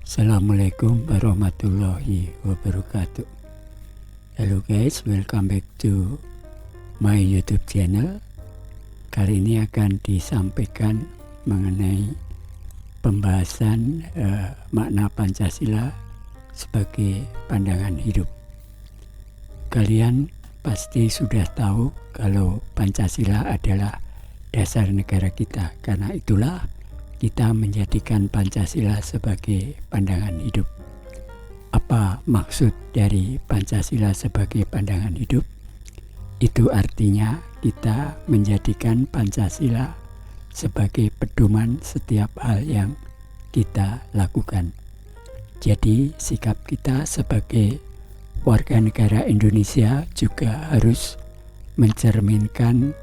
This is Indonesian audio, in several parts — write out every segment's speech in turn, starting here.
Assalamualaikum warahmatullahi wabarakatuh. Hello guys, welcome back to my YouTube channel. Kali ini akan disampaikan mengenai pembahasan makna Pancasila sebagai pandangan hidup. Kalian pasti sudah tahu kalau Pancasila adalah dasar negara kita. Karena itulah kita menjadikan Pancasila sebagai pandangan hidup. Apa maksud dari Pancasila sebagai pandangan hidup? Itu artinya kita menjadikan Pancasila sebagai pedoman setiap hal yang kita lakukan. Jadi sikap kita sebagai warga negara Indonesia juga harus mencerminkan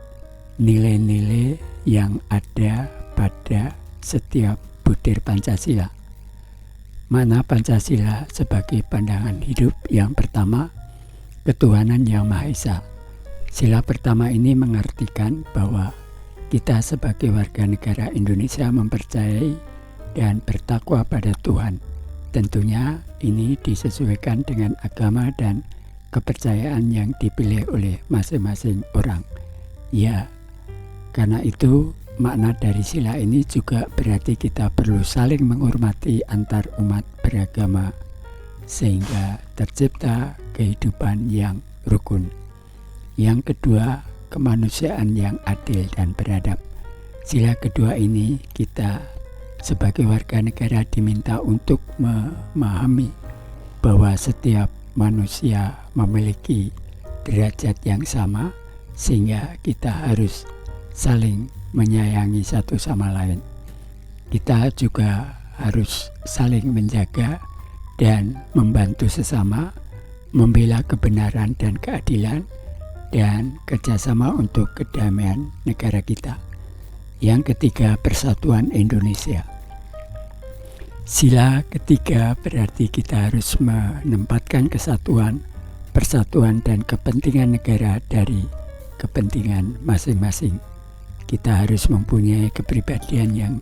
nilai-nilai yang ada pada setiap butir Pancasila. Mana Pancasila sebagai pandangan hidup? Yang pertama, ketuhanan yang Maha Esa. Sila pertama ini mengartikan bahwa kita sebagai warga negara Indonesia mempercayai dan bertakwa pada Tuhan. Tentunya ini disesuaikan dengan agama dan kepercayaan yang dipilih oleh masing-masing orang. Ya, karena itu makna dari sila ini juga berarti kita perlu saling menghormati antar umat beragama sehingga tercipta kehidupan yang rukun. Yang kedua, kemanusiaan yang adil dan beradab. Sila kedua ini kita sebagai warga negara diminta untuk memahami bahwa setiap manusia memiliki derajat yang sama sehingga kita harus saling menyayangi satu sama lain. Kita juga harus saling menjaga dan membantu sesama, membela kebenaran dan keadilan, dan kerjasama untuk kedamaian negara kita. Yang ketiga, persatuan Indonesia. Sila ketiga berarti kita harus menempatkan kesatuan, persatuan, dan kepentingan negara dari kepentingan masing-masing. Kita harus mempunyai kepribadian yang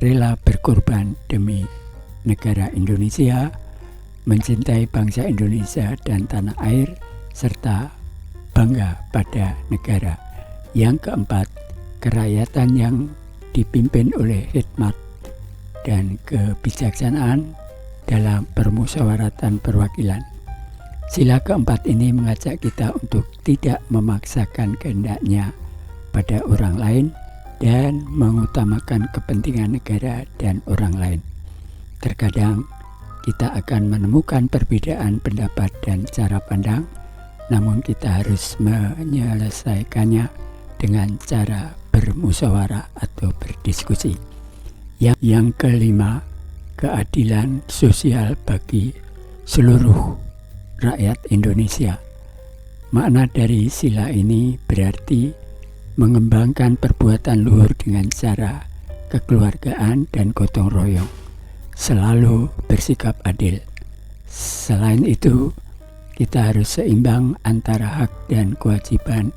rela berkorban demi negara Indonesia, mencintai bangsa Indonesia dan tanah air, serta bangga pada negara. Yang keempat, kerakyatan yang dipimpin oleh hikmat dan kebijaksanaan dalam permusyawaratan perwakilan. Sila keempat ini mengajak kita untuk tidak memaksakan kehendaknya pada orang lain dan mengutamakan kepentingan negara dan orang lain. Terkadang kita akan menemukan perbedaan pendapat dan cara pandang, namun kita harus menyelesaikannya dengan cara bermusyawarah atau berdiskusi. Yang kelima, keadilan sosial bagi seluruh rakyat Indonesia. Makna dari sila ini berarti mengembangkan perbuatan luhur dengan cara kekeluargaan dan gotong royong, selalu bersikap adil. Selain itu, kita harus seimbang antara hak dan kewajiban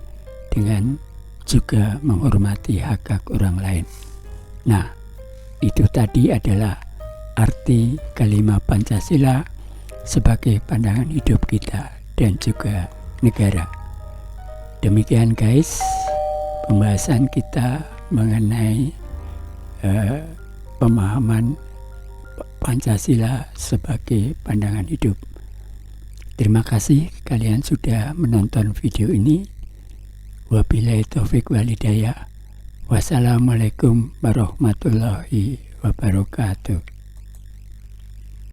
dengan juga menghormati hak-hak orang lain. Nah, itu tadi adalah arti kelima Pancasila sebagai pandangan hidup kita dan juga negara. Demikian guys, pembahasan kita mengenai pemahaman Pancasila sebagai pandangan hidup. Terima kasih kalian sudah menonton video ini. Wabillahi taufik wal hidayah. Wassalamualaikum warahmatullahi wabarakatuh.